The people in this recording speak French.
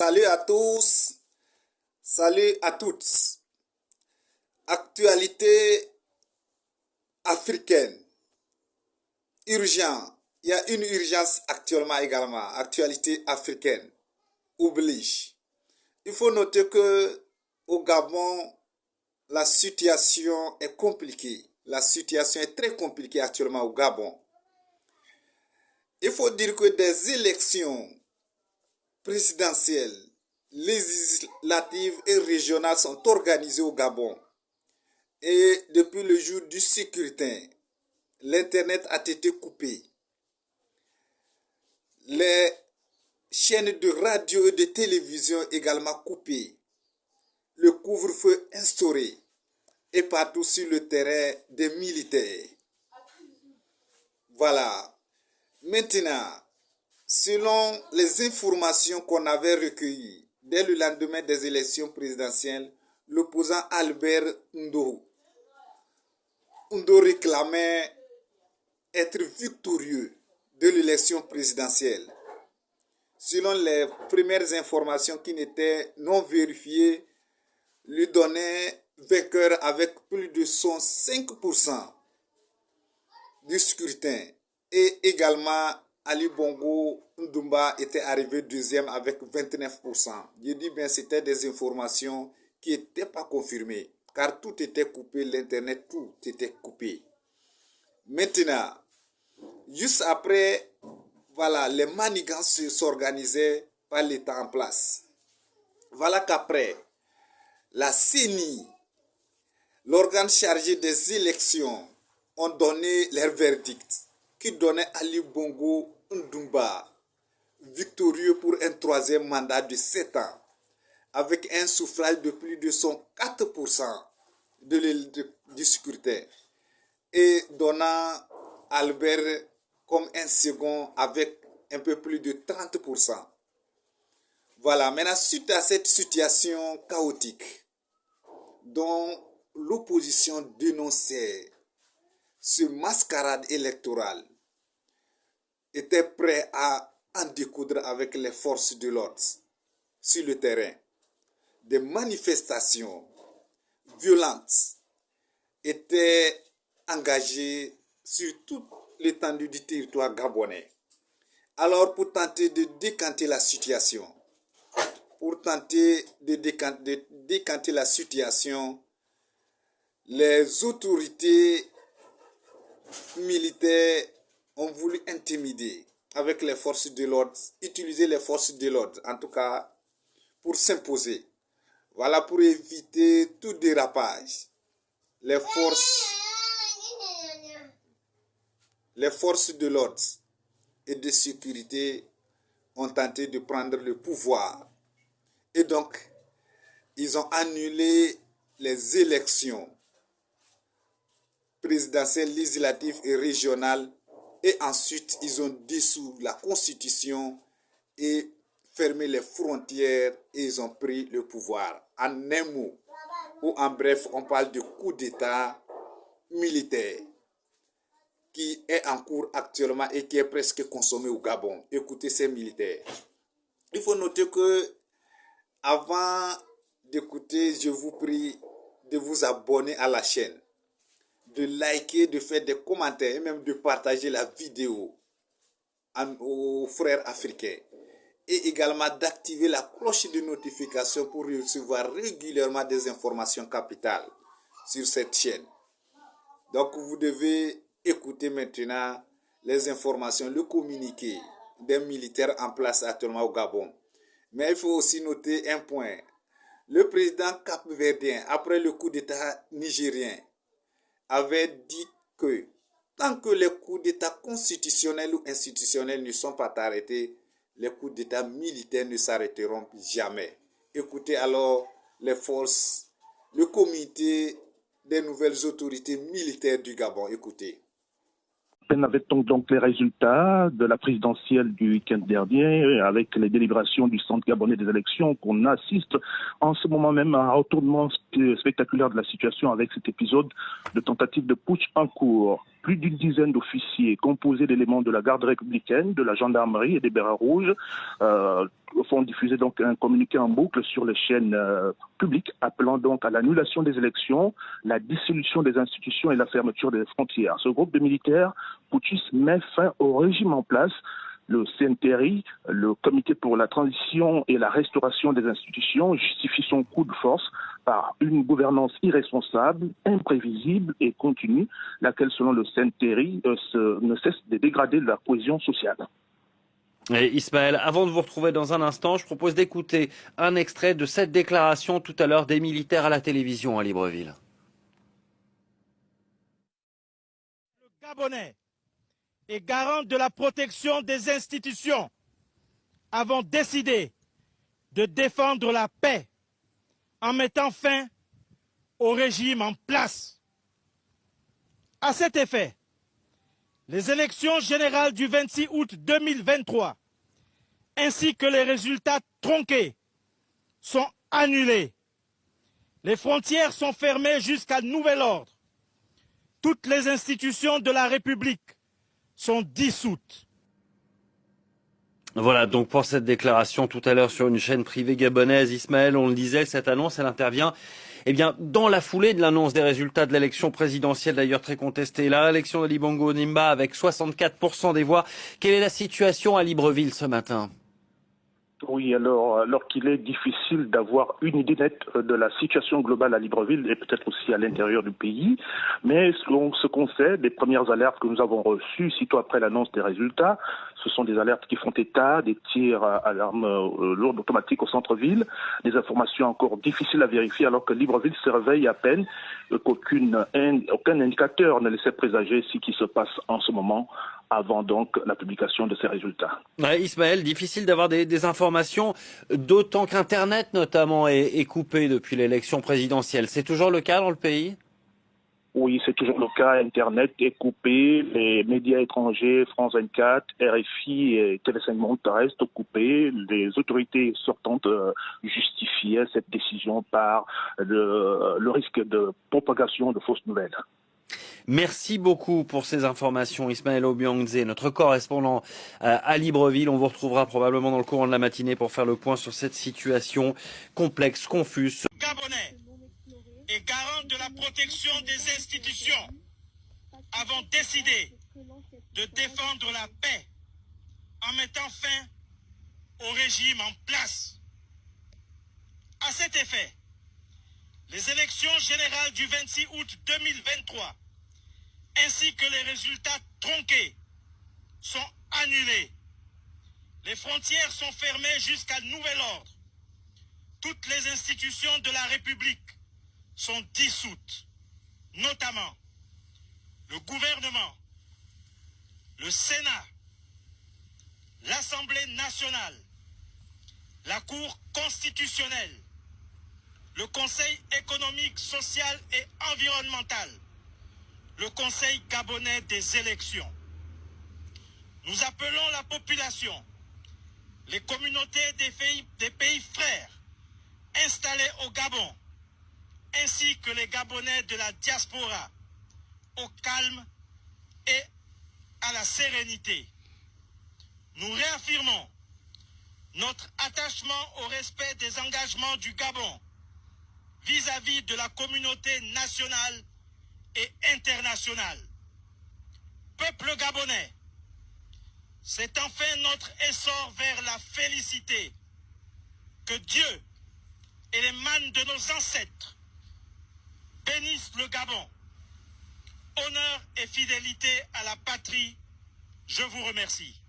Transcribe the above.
Salut à tous, salut à toutes. Actualité africaine. Urgent. Il y a une urgence actuellement également. Actualité africaine. Oblige. Il faut noter que au Gabon, la situation est compliquée. La situation est très compliquée actuellement au Gabon. Il faut dire que des élections présidentielles, législatives et régionales sont organisées au Gabon. Et depuis le jour du scrutin, l'Internet a été coupé. Les chaînes de radio et de télévision également coupées. Le couvre-feu instauré. Et partout sur le terrain des militaires. Voilà. Maintenant, selon les informations qu'on avait recueillies dès le lendemain des élections présidentielles, l'opposant Albert Ndo réclamait être victorieux de l'élection présidentielle. Selon les premières informations qui n'étaient non vérifiées, lui donnait vainqueur avec plus de 105% du scrutin. Et également, Ali Bongo Ndumba était arrivé deuxième avec 29%. Je dis bien, c'était des informations qui n'étaient pas confirmées, car tout était coupé, l'internet, tout était coupé. Maintenant, juste après, voilà, les manigances s'organisaient par l'État en place. Voilà qu'après, la CENI, l'organe chargé des élections, ont donné leur verdict qui donnait Ali Bongo Ndumba victorieux pour un troisième mandat de 7 ans avec un suffrage de plus de 104% du scrutin et donnant Albert comme un second avec un peu plus de 30%. Voilà, maintenant suite à cette situation chaotique dont l'opposition dénonçait ce mascarade électorale, était prêt à en découdre avec les forces de l'ordre sur le terrain. Des manifestations violentes étaient engagées sur toute l'étendue du territoire gabonais. Alors, pour tenter de décanter la situation, les autorités militaires ont voulu intimider avec les forces de l'ordre, utiliser les forces de l'ordre, en tout cas, pour s'imposer. Voilà, pour éviter tout dérapage. Les forces de l'ordre et de sécurité ont tenté de prendre le pouvoir. Et donc, ils ont annulé les élections présidentielles, législatives et régionales. Et ensuite, ils ont dissous la constitution et fermé les frontières et ils ont pris le pouvoir. En un mot, ou en bref, on parle de coup d'État militaire qui est en cours actuellement et qui est presque consommé au Gabon. Écoutez ces militaires. Il faut noter que avant d'écouter, je vous prie de vous abonner à la chaîne, de liker, de faire des commentaires et même de partager la vidéo aux frères africains. Et également d'activer la cloche de notification pour recevoir régulièrement des informations capitales sur cette chaîne. Donc vous devez écouter maintenant les informations, le communiqué des militaires en place actuellement au Gabon. Mais il faut aussi noter un point. Le président capverdien, après le coup d'État nigérien, avait dit que tant que les coups d'État constitutionnels ou institutionnels ne sont pas arrêtés, les coups d'État militaires ne s'arrêteront jamais. Écoutez alors les forces, le comité des nouvelles autorités militaires du Gabon. Écoutez. Avait-on donc les résultats de la présidentielle du week-end dernier avec les délibérations du Centre gabonais des élections qu'on assiste en ce moment même à un retournement spectaculaire de la situation avec cet épisode de tentative de putsch en cours. Plus d'une dizaine d'officiers composés d'éléments de la garde républicaine, de la gendarmerie et des Bérets rouges, font diffuser donc un communiqué en boucle sur les chaînes publiques appelant donc à l'annulation des élections, la dissolution des institutions et la fermeture des frontières. Ce groupe de militaires putschistes met fin au régime en place. Le CNTRI, le Comité pour la transition et la restauration des institutions, justifie son coup de force par une gouvernance irresponsable, imprévisible et continue, laquelle, selon le CNTRI, ne cesse de dégrader la cohésion sociale. Et Ismaël, avant de vous retrouver dans un instant, je propose d'écouter un extrait de cette déclaration tout à l'heure des militaires à la télévision à Libreville. Le Gabonais et garant de la protection des institutions, avons décidé de défendre la paix en mettant fin au régime en place. À cet effet, les élections générales du 26 août 2023 ainsi que les résultats tronqués sont annulés. Les frontières sont fermées jusqu'à nouvel ordre. Toutes les institutions de la République sont dissoutes. Voilà donc pour cette déclaration tout à l'heure sur une chaîne privée gabonaise. Ismaël, on le disait, cette annonce, elle intervient dans la foulée de l'annonce des résultats de l'élection présidentielle, d'ailleurs très contestée. La réélection d'Ali Bongo Ondimba avec 64% des voix. Quelle est la situation à Libreville ce matin ? Oui, alors qu'il est difficile d'avoir une idée nette de la situation globale à Libreville et peut-être aussi à l'intérieur du pays, mais selon ce qu'on sait, des premières alertes que nous avons reçues sitôt après l'annonce des résultats, ce sont des alertes qui font état des tirs à l'arme lourde automatique au centre-ville, des informations encore difficiles à vérifier alors que Libreville se réveille à peine, aucun indicateur ne laissait présager ce qui se passe en ce moment avant donc la publication de ces résultats. Ouais, Ismaël, difficile d'avoir des informations, d'autant qu'Internet notamment est coupé depuis l'élection présidentielle. C'est toujours le cas dans le pays ? Oui, c'est toujours le cas. Internet est coupé. Les médias étrangers, France 24, RFI et Télé5 Monde restent coupés. Les autorités sortantes justifiaient cette décision par le risque de propagation de fausses nouvelles. Merci beaucoup pour ces informations, Ismaël Obiangze, notre correspondant à Libreville. On vous retrouvera probablement dans le courant de la matinée pour faire le point sur cette situation complexe, confuse. Gabonais et garant de la protection des institutions, avons décidé de défendre la paix en mettant fin au régime en place. À cet effet, les élections générales du 26 août 2023 ainsi que les résultats tronqués sont annulés. Les frontières sont fermées jusqu'à nouvel ordre. Toutes les institutions de la République sont dissoutes, notamment le gouvernement, le Sénat, l'Assemblée nationale, la Cour constitutionnelle, le Conseil économique, social et environnemental, le Conseil gabonais des élections. Nous appelons la population, les communautés des pays frères installés au Gabon, ainsi que les Gabonais de la diaspora, au calme et à la sérénité. Nous réaffirmons notre attachement au respect des engagements du Gabon vis-à-vis de la communauté nationale et internationale. Peuple gabonais, c'est enfin notre essor vers la félicité. Que Dieu et les mânes de nos ancêtres bénissent le Gabon. Honneur et fidélité à la patrie, je vous remercie.